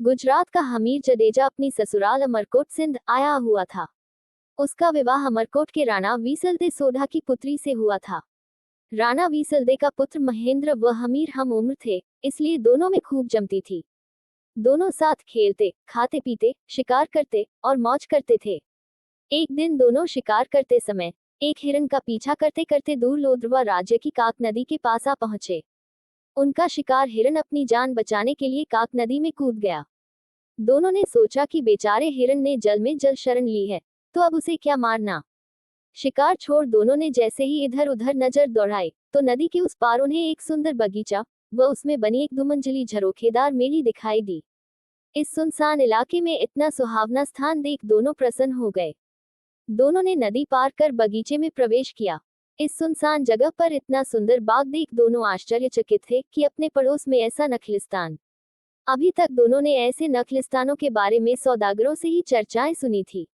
गुजरात का हमीर जडेजा अपनी ससुराल अमरकोट सिंध आया हुआ था। उसका विवाह अमरकोट के राणा वीसलदे सोढ़ा की पुत्री से हुआ था। राणा वीसलदे का पुत्र महेंद्र व हमीर हम उम्र थे, इसलिए दोनों में खूब जमती थी। दोनों साथ खेलते, खाते पीते, शिकार करते और मौज करते थे। एक दिन दोनों शिकार करते समय एक हिरन का पीछा करते करते दूर लोद्रवा राज्य की काक नदी के पास आ पहुंचे। उनका शिकार हिरन अपनी जान बचाने के लिए काक नदी में कूद गया। दोनों ने सोचा कि बेचारे हिरन ने जल में जल शरण ली है, तो अब उसे क्या मारना। शिकार छोड़ दोनों ने जैसे ही इधर उधर नजर दौड़ाई, तो नदी के उस पार उन्हें एक सुंदर बगीचा व उसमें बनी एक दुमंजिली झरोखेदार मेली दिखाई दी। इस सुनसान इलाके में इतना सुहावना स्थान देख दोनों प्रसन्न हो गए। दोनों ने नदी पार कर बगीचे में प्रवेश किया। इस सुनसान जगह पर इतना सुंदर बाग देख दोनों आश्चर्यचकित थे कि अपने पड़ोस में ऐसा नखलिस्तान। अभी तक दोनों ने ऐसे नखलिस्तानों के बारे में सौदागरों से ही चर्चाएं सुनी थी।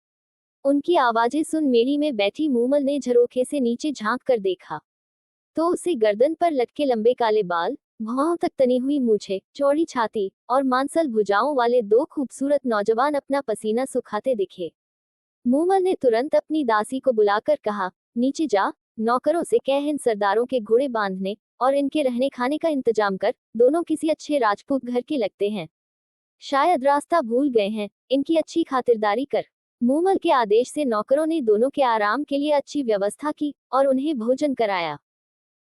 उनकी आवाजें सुन मेली में बैठी मूमल ने झरोखे से नीचे झांक कर देखा, तो उसे गर्दन पर लटके लंबे काले बाल, भौहों तक तनी हुई मूछें, चौड़ी छाती और मांसल भुजाओं वाले दो खूबसूरत नौजवान अपना पसीना सुखाते दिखे। मूमल ने तुरंत अपनी दासी को बुलाकर कहा, नीचे जा, नौकरों से कह इन सरदारों के घोड़े बांधने और इनके रहने खाने का इंतजाम कर। दोनों किसी अच्छे राजपूत घर के लगते हैं, शायद रास्ता भूल गए हैं, इनकी अच्छी खातिरदारी कर। मूमल के आदेश से नौकरों ने दोनों के आराम के लिए अच्छी व्यवस्था की और उन्हें भोजन कराया।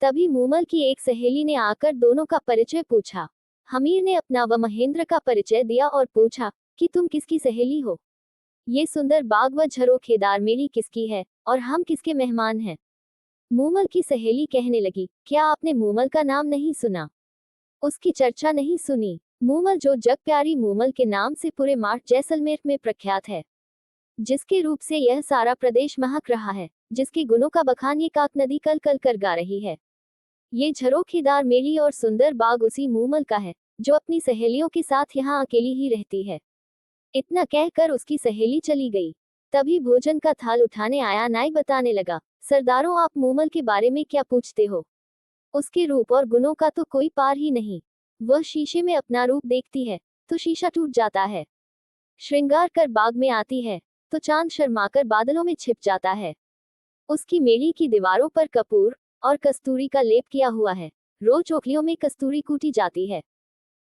तभी मूमल की एक सहेली ने आकर दोनों का परिचय पूछा। हमीर ने अपना व महेंद्र का परिचय दिया और पूछा कि तुम किसकी सहेली हो? ये सुंदर बाग व झरोखेदार मेली किसकी है और हम किसके मेहमान हैं? मूमल की सहेली कहने लगी, क्या आपने मूमल का नाम नहीं सुना? उसकी चर्चा नहीं सुनी? मूमल जो जग प्यारी मूमल के नाम से पूरे मार्ट जैसलमेर में प्रख्यात है, जिसके रूप से यह सारा प्रदेश महक रहा है, जिसके गुणों का बखान ये काक नदी कल कल कर गा रही है। ये झरोखेदार मेली और सुंदर बाग उसी मूमल का है, जो अपनी सहेलियों के साथ यहाँ अकेली ही रहती है। इतना कहकर उसकी सहेली चली गई। तभी भोजन का थाल उठाने आया नाई बताने लगा, सरदारों आप मूमल के बारे में क्या पूछते हो? उसके रूप और गुणों का तो कोई पार ही नहीं। वह शीशे में अपना रूप देखती है तो शीशा टूट जाता है, श्रृंगार कर बाग में आती है तो चांद शर्माकर बादलों में छिप जाता है। उसकी मेली की दीवारों पर कपूर और कस्तूरी का लेप किया हुआ है, रोज चोखलियों में कस्तूरी कूटी जाती है।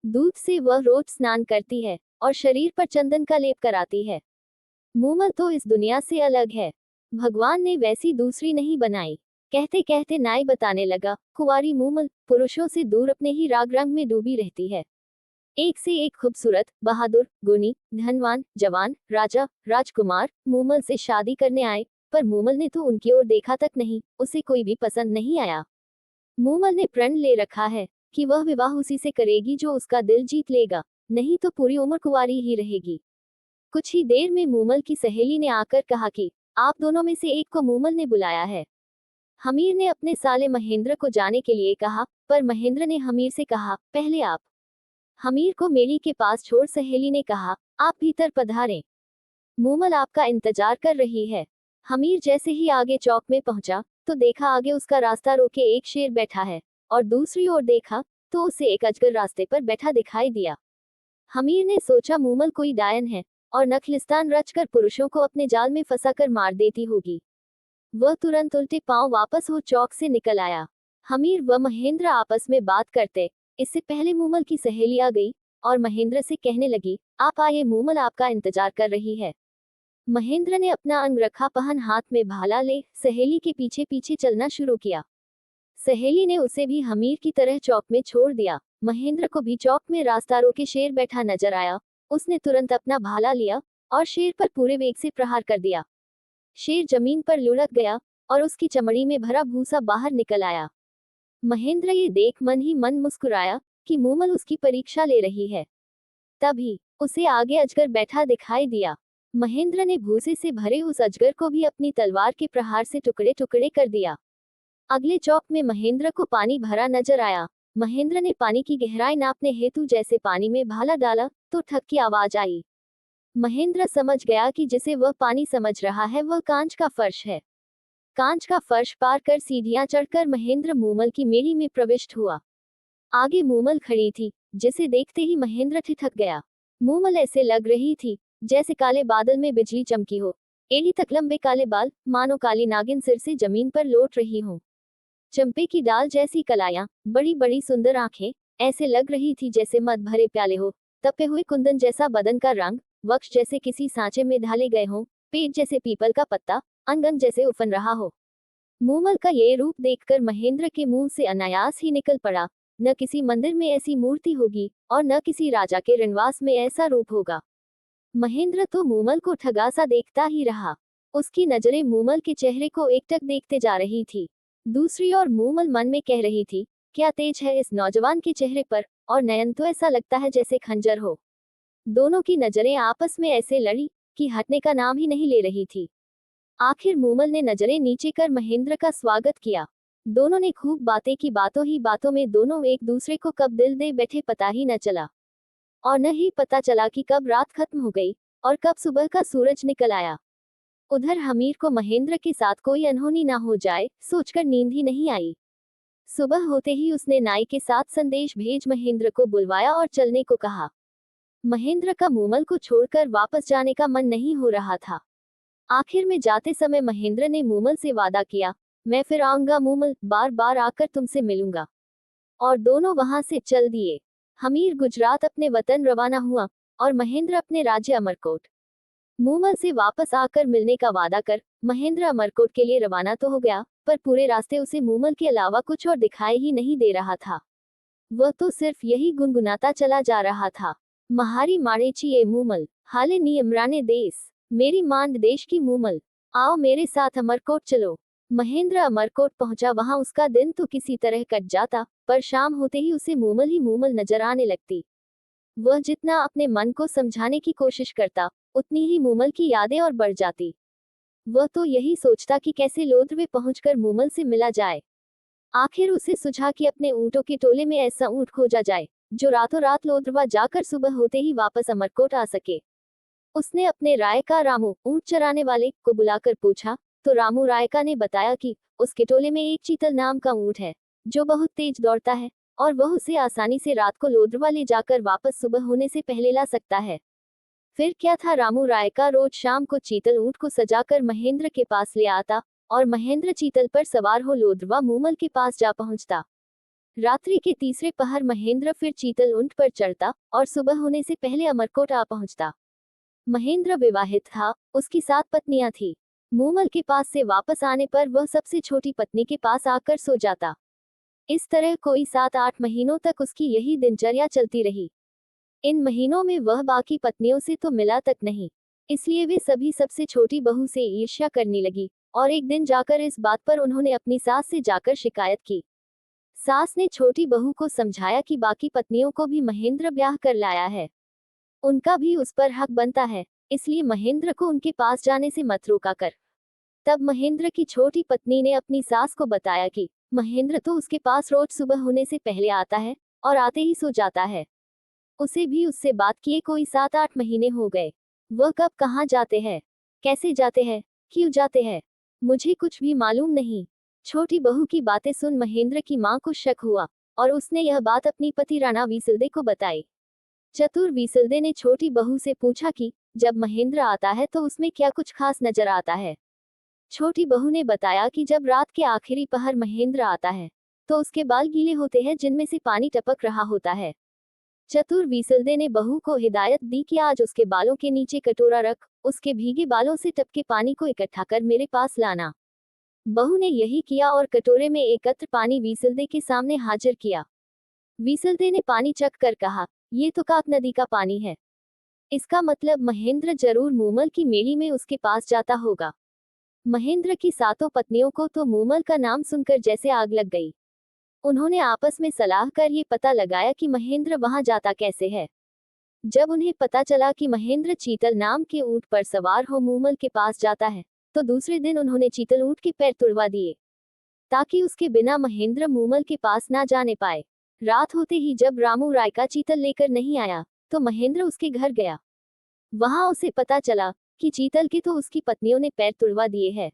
दूध से वह रोज स्नान करती है और शरीर पर चंदन का लेप कराती है। मूमल तो इस दुनिया से अलग है, भगवान ने वैसी दूसरी नहीं बनाई। कहते कहते नाई बताने लगा, कुंवारी मूमल पुरुषों से दूर अपने ही राग रंग में डूबी रहती है। एक से एक खूबसूरत, बहादुर, गुणी, धनवान, जवान, राजा, राजकुमार मूमल से शादी करने आए, पर मूमल ने तो उनकी ओर देखा तक नहीं, उसे कोई भी पसंद नहीं आया। मूमल ने प्रण ले रखा है कि वह विवाह उसी से करेगी जो उसका दिल जीत लेगा, नहीं तो पूरी उम्र कुंवारी ही रहेगी। कुछ ही देर में मूमल की सहेली ने आकर कहा कि आप दोनों में से एक को मूमल ने बुलाया है। हमीर ने अपने साले महेंद्र को जाने के लिए कहा, पर महेंद्र ने हमीर से कहा, पहले आप। हमीर को मेली के पास छोड़ सहेली ने कहा, आप भीतर पधारें, मूमल आपका इंतजार कर रही है। हमीर जैसे ही आगे चौक में पहुंचा तो देखा आगे उसका रास्ता रोके एक शेर बैठा है, और दूसरी ओर देखा तो उसे एक अजगर रास्ते पर बैठा दिखाई दिया। हमीर ने सोचा मूमल कोई डायन है और नखलिस्तान रचकर पुरुषों को अपने जाल में फंसाकर मार देती होगी। वह तुरंत उल्टे पांव वापस हो चौक से निकल आया। हमीर व महेंद्र आपस में बात करते, इससे पहले मूमल की सहेली आ गई और महेंद्र से कहने लगी, आप आइए, मूमल आपका इंतजार कर रही है। महेंद्र ने अपना अंगरखा पहन हाथ में भाला ले सहेली के पीछे पीछे चलना शुरू किया। सहेली ने उसे भी हमीर की तरह चौक में छोड़ दिया। महेंद्र को भी चौक में रास्ता रोके शेर बैठा नजर आया। उसने तुरंत अपना भाला लिया और शेर पर पूरे वेग से प्रहार कर दिया। शेर जमीन पर लुढ़क गया और उसकी चमड़ी में भरा भूसा बाहर निकल आया। महेंद्र ये देख मन ही मन मुस्कुराया कि मूमल उसकी परीक्षा ले रही है। तभी उसे आगे अजगर बैठा दिखाई दिया। महेंद्र ने भूसे से भरे उस अजगर को भी अपनी तलवार के प्रहार से टुकड़े टुकड़े कर दिया। अगले चौक में महेंद्र को पानी भरा नजर आया। महेंद्र ने पानी की गहराई नापने हेतु जैसे पानी में भाला डाला तो ठक की आवाज आई। महेंद्र समझ गया कि जिसे वह पानी समझ रहा है वह कांच का फर्श है। कांच का फर्श पार कर सीढ़ियां चढ़कर महेंद्र मूमल की मेली में प्रविष्ट हुआ। आगे मूमल खड़ी थी, जिसे देखते ही महेंद्र ठिठक गया। मूमल ऐसे लग रही थी जैसे काले बादल में बिजली चमकी हो। एड़ी तक लंबे काले बाल, मानो काली नागिन सिर से जमीन पर लौट रही हो। चंपे की डाल जैसी कलायां, बड़ी बड़ी सुंदर आंखें, ऐसे लग रही थी जैसे मद भरे प्याले हो। तपे हुए कुंदन जैसा बदन का रंग, वक्ष जैसे किसी सांचे में ढाले गए हों, पेट जैसे पीपल का पत्ता, अंग अंग जैसे उफन रहा हो। मूमल का ये रूप देखकर महेंद्र के मुंह से अनायास ही निकल पड़ा, न किसी मंदिर में ऐसी मूर्ति होगी और न किसी राजा के रणवास में ऐसा रूप होगा। महेंद्र तो मूमल को ठगा सा देखता ही रहा। उसकी नजरें मूमल के चेहरे को एकटक देखते जा रही थी। दूसरी ओर मूमल मन में कह रही थी, क्या तेज है इस नौजवान के चेहरे पर, और नयन तो ऐसा लगता है जैसे खंजर हो। दोनों की नजरें आपस में ऐसे लड़ी कि हटने का नाम ही नहीं ले रही थी। आखिर मूमल ने नजरें नीचे कर महेंद्र का स्वागत किया। दोनों ने खूब बातें की, बातों ही बातों में दोनों एक दूसरे को कब दिल दे बैठे पता ही न चला। और न ही पता चला कि कब रात खत्म हो गई और कब सुबह का सूरज निकल आया। उधर हमीर को महेंद्र के साथ कोई अनहोनी ना हो जाए सोचकर नींद ही नहीं आई। सुबह होते ही उसने नाई के साथ संदेश भेज महेंद्र को बुलवाया और चलने को कहा। महेंद्र का मूमल को छोड़कर वापस जाने का मन नहीं हो रहा था। आखिर में जाते समय महेंद्र ने मूमल से वादा किया, मैं फिर आऊंगा मूमल, बार बार आकर तुमसे मिलूंगा। और दोनों वहां से चल दिए। हमीर गुजरात अपने वतन रवाना हुआ और महेंद्र अपने राज्य अमरकोट। मूमल से वापस आकर मिलने का वादा कर महेंद्र अमरकोट के लिए रवाना तो हो गया, पर पूरे रास्ते उसे मूमल के अलावा कुछ और दिखाई ही नहीं दे रहा था। वह तो सिर्फ यही गुनगुनाता चला जा रहा था, महारी माड़ेची ए मूमल, हाले नी इमराने देश, मेरी मांड देश की मूमल, आओ मेरे साथ अमरकोट चलो। महेंद्र अमरकोट पहुंचा। वहां उसका दिन तो किसी तरह कट जाता, पर शाम होते ही उसे मूमल ही मूमल नजर आने लगती। वह जितना अपने मन को समझाने की कोशिश करता, उतनी ही मूमल की यादें और बढ़ जाती। वह तो यही सोचता कि कैसे लोद्रवे पहुंचकर मूमल से मिला जाए। आखिर उसे सुझा कि अपने ऊंटों के टोले में ऐसा ऊंट खोजा जाए जो रातों रात लोद्रवा जाकर सुबह होते ही वापस अमरकोट आ सके। उसने अपने रायका रामू ऊंट चराने वाले को बुलाकर पूछा, तो रामू रायका ने बताया कि उसके टोले में एक चीतल नाम का ऊंट है जो बहुत तेज दौड़ता है और वह उसे आसानी से रात को लोद्रवा ले जाकर वापस सुबह होने से पहले ला सकता है। फिर क्या था, रामू रायका रोज शाम को चीतल ऊंट को सजाकर महेंद्र के पास ले आता और महेंद्र चीतल पर सवार हो लोद्रवा मूमल के पास जा पहुंचता। रात्रि के तीसरे पहर महेंद्र फिर चीतल ऊंट पर चढ़ता और सुबह होने से पहले अमरकोट आ पहुंचता। महेंद्र विवाहित था, उसकी 7 पत्नियां थी। मूमल के पास से वापस आने पर वह सबसे छोटी पत्नी के पास आकर सो जाता। इस तरह कोई 7-8 महीनों तक उसकी यही दिनचर्या चलती रही। इन महीनों में वह बाकी पत्नियों से तो मिला तक नहीं, इसलिए वे सभी सबसे छोटी बहू से ईर्ष्या करने लगी और एक दिन जाकर इस बात पर उन्होंने अपनी सास से जाकर शिकायत की। सास ने छोटी बहू को समझाया कि बाकी पत्नियों को भी महेंद्र ब्याह कर लाया है, उनका भी उस पर हक बनता है, इसलिए महेंद्र को उनके पास जाने से मत रोका कर। तब महेंद्र की छोटी पत्नी ने अपनी सास को बताया कि महेंद्र तो उसके पास रोज सुबह होने से पहले आता है और आते ही सो जाता है। उसे भी उससे बात किए कोई 7-8 महीने हो गए। वह कब कहाँ जाते हैं, कैसे जाते हैं, क्यों जाते हैं, मुझे कुछ भी मालूम नहीं। छोटी बहू की बातें सुन महेंद्र की माँ को शक हुआ और उसने यह बात अपनी पति राणा वीसलदे को बताई। चतुर वीसलदे ने छोटी बहू से पूछा कि जब महेंद्र आता है तो उसमें क्या कुछ खास नजर आता है। छोटी बहू ने बताया कि जब रात के आखिरी पहर महेंद्र आता है तो उसके बाल गीले होते हैं जिनमें से पानी टपक रहा होता है। चतुर वीसलदे ने बहू को हिदायत दी कि आज उसके बालों के नीचे कटोरा रख, उसके भीगे बालों से टपके पानी को इकट्ठा कर मेरे पास लाना। बहू ने यही किया और कटोरे में एकत्र पानी वीसलदे के सामने हाजिर किया। वीसलदे ने पानी चख कर कहा, ये तो काक नदी का पानी है। इसका मतलब महेंद्र जरूर मूमल की मेली में उसके पास जाता होगा। महेंद्र की 7 पत्नियों को तो मूमल का नाम सुनकर जैसे आग लग गई। उन्होंने आपस में सलाह कर ये पता लगाया कि महेंद्र वहां जाता कैसे है। जब उन्हें पता चला कि महेंद्र चीतल नाम के ऊंट पर सवार हो मूमल के पास जाता है, तो दूसरे दिन उन्होंने चीतल ऊंट के पैर तुड़वा दिए ताकि उसके बिना महेंद्र मूमल के पास ना जाने पाए। रात होते ही जब रामू रायका चीतल लेकर नहीं आया तो महेंद्र उसके घर गया। वहां उसे पता चला कि चीतल के तो उसकी पत्नियों ने पैर तुड़वा दिए हैं।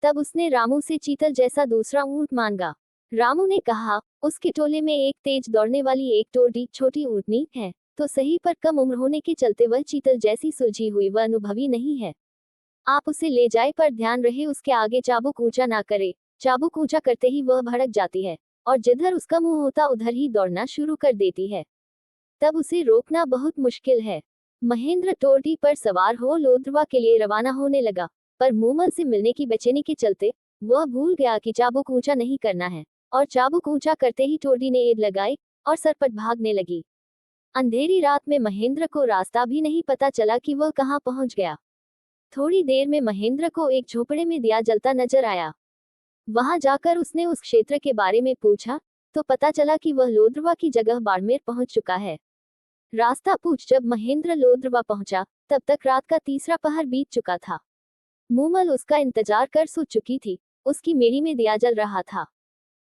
तब उसने रामू से चीतल जैसा दूसरा ऊंट मांगा। रामू ने कहा, उसके टोले में एक तेज दौड़ने वाली एक टोरडी छोटी ऊंटनी है तो सही, पर कम उम्र होने के चलते वह चीतल जैसी सुलझी हुई व अनुभवी नहीं है। आप उसे ले जाए, पर ध्यान रहे उसके आगे चाबुक ऊंचा ना करे। चाबुक ऊंचा करते ही वह भड़क जाती है और जिधर उसका मुंह होता उधर ही दौड़ना शुरू कर देती है। तब उसे रोकना बहुत मुश्किल है। महेंद्र टोरडी पर सवार हो लोद्रवा के लिए रवाना होने लगा, पर मूमल से मिलने की बेचैनी के चलते वह भूल गया कि चाबुक ऊंचा नहीं करना है, और चाबुक ऊंचा करते ही टोरडी ने एड़ लगाई और सरपट भागने लगी। अंधेरी रात में महेंद्र को रास्ता भी नहीं पता चला कि वह कहाँ पहुंच गया। थोड़ी देर में महेंद्र को एक झोपड़े में दिया जलता नजर आया। वहां जाकर उसने उस क्षेत्र के बारे में पूछा तो पता चला कि वह लोद्रवा की जगह बाड़मेर पहुंच चुका है। रास्ता पूछ जब महेंद्र लोद्रवा पहुंचा, तब तक रात का तीसरा पहर बीत चुका था। मूमल उसका इंतजार कर सो चुकी थी। उसकी मेड़ी में दिया जल रहा था।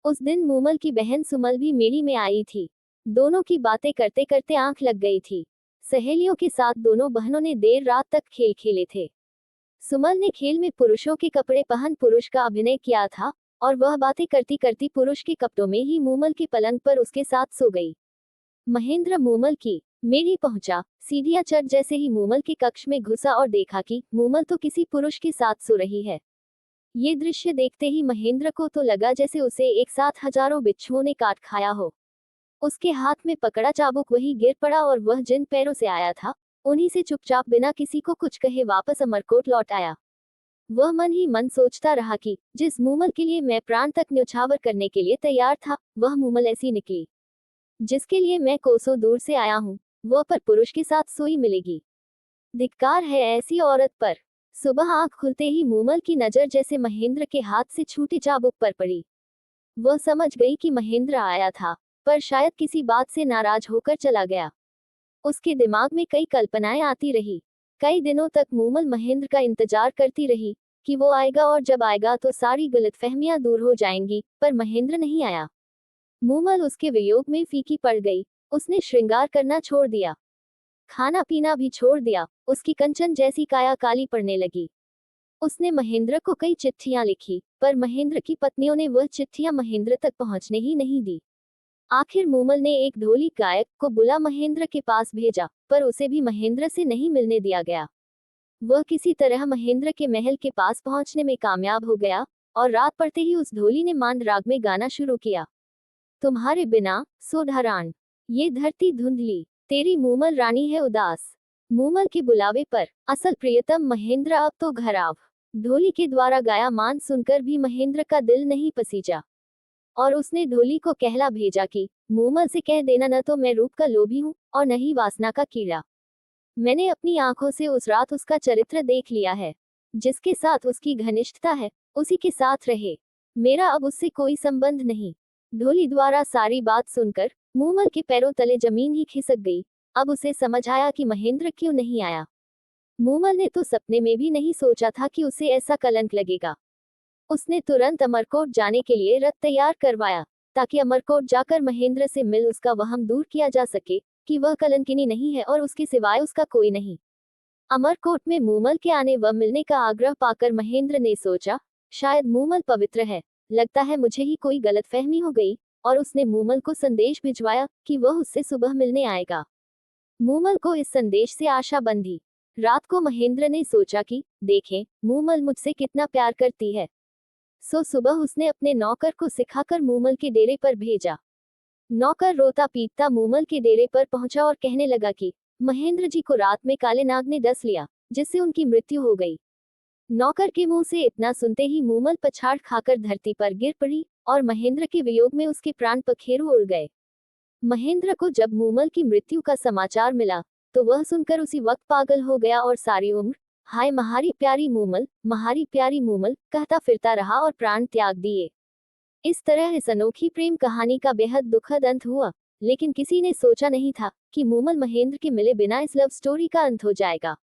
उस दिन मूमल की बहन सुमल भी मेड़ी में आई थी। दोनों की बातें करते करते आंख लग गई थी। सहेलियों के साथ दोनों बहनों ने देर रात तक खेल खेले थे। सुमल ने खेल में पुरुषों के कपड़े पहन पुरुष का अभिनय किया था, और वह बातें करती करती पुरुष के कपड़ों में ही मूमल के पलंग पर उसके साथ सो गई। महेंद्र मूमल की मेड़ी पहुंचा। सीढ़ियां चढ़ जैसे ही मूमल के कक्ष में घुसा और देखा कि मूमल तो किसी पुरुष के साथ सो रही है। ये दृश्य देखते ही महेंद्र को तो लगा जैसे उसे एक साथ हजारों बिच्छुओं ने काट खाया हो। उसके हाथ में पकड़ा चाबुक वही गिर पड़ा और वह जिन पैरों से आया था उन्हीं से चुपचाप बिना किसी को कुछ कहे वापस अमरकोट लौट आया। वह मन ही मन सोचता रहा कि जिस मूमल के लिए मैं प्राण तक न्यौछावर करने के लिए तैयार था, वह मूमल ऐसी निकली। जिसके लिए मैं कोसों दूर से आया हूँ, वह पर पुरुष के साथ सोई मिलेगी। धिक्कार है ऐसी औरत पर। सुबह आंख खुलते ही मूमल की नजर जैसे महेंद्र के हाथ से छूटे चाबुक पर पड़ी। वह समझ गई कि महेंद्र आया था, पर शायद किसी बात से नाराज होकर चला गया। उसके दिमाग में कई कल्पनाएं आती रही। कई दिनों तक मूमल महेंद्र का इंतजार करती रही कि वो आएगा और जब आएगा तो सारी गलतफहमियां दूर हो जाएंगी, पर महेंद्र नहीं आया। मूमल उसके वियोग में फीकी पड़ गई। उसने श्रृंगार करना छोड़ दिया, खाना पीना भी छोड़ दिया। उसकी कंचन जैसी काया काली पड़ने लगी। उसने महेंद्र को कई चिट्ठियां लिखी, पर महेंद्र की पत्नियों ने वह चिट्ठियां महेंद्र तक पहुंचने ही नहीं दी। आखिर मूमल ने एक ढोली गायक को बुला महेंद्र के पास भेजा, पर उसे भी महेंद्र से नहीं मिलने दिया गया। वह किसी तरह महेंद्र के महल के पास पहुंचने में कामयाब हो गया, और रात पड़ते ही उस ढोली ने मांद राग में गाना शुरू किया। तुम्हारे बिना सोधारान, ये धरती धुंधली, तेरी मूमल रानी है उदास। मूमल के बुलावे पर असल प्रियतम महेंद्र अब तो घर आव। ढोली के द्वारा गाया मांद सुनकर भी महेंद्र का दिल नहीं पसीजा, और उसने ढोली को कहला भेजा कि मूमल से कह देना, न तो मैं रूप का लोभी हूँ और न ही वासना का कीड़ा। मैंने अपनी आंखों से उस रात उसका चरित्र देख लिया है। जिसके साथ उसकी घनिष्ठता है उसी के साथ रहे। मेरा अब उससे कोई संबंध नहीं। ढोली द्वारा सारी बात सुनकर मूमल के पैरों तले जमीन ही खिसक गई। अब उसे समझ आया कि महेंद्र क्यों नहीं आया। मूमल ने तो सपने में भी नहीं सोचा था कि उसे ऐसा कलंक लगेगा। उसने तुरंत अमरकोट जाने के लिए रथ तैयार करवाया, ताकि अमरकोट जाकर महेंद्र से मिल उसका वहम दूर किया जा सके कि वह कलंकिनी नहीं है और उसके सिवाय उसका कोई नहीं। अमरकोट में मूमल के आने व मिलने का आग्रह पाकर महेंद्र ने सोचा, शायद मूमल पवित्र है, लगता है मुझे ही कोई गलतफहमी हो गई, और उसने मूमल को संदेश भिजवाया कि वह उससे सुबह मिलने आएगा। मूमल को इस संदेश से आशा बंधी। रात को महेंद्र ने सोचा कि देखें मूमल मुझसे कितना प्यार करती है। सो सुबह उसने अपने नौकर को सिखाकर मूमल के डेरे पर भेजा। नौकर रोता पीटता मूमल के डेरे पर पहुंचा और कहने लगा कि महेंद्र जी को रात में काले नाग ने डस लिया, जिससे उनकी मृत्यु हो गई। नौकर के मुंह से इतना सुनते ही मूमल पछाड़ खाकर धरती पर गिर पड़ी, और महेंद्र के वियोग में उसके प्राण पखेरु उड़ गए। महेंद्र को जब मूमल की मृत्यु का समाचार मिला, तो वह सुनकर उसी वक्त पागल हो गया और सारी उम्र हाय महारी प्यारी मूमल, महारी प्यारी मूमल कहता फिरता रहा और प्राण त्याग दिए। इस तरह इस अनोखी प्रेम कहानी का बेहद दुखद अंत हुआ, लेकिन किसी ने सोचा नहीं था कि मूमल महेंद्र के मिले बिना इस लव स्टोरी का अंत हो जाएगा।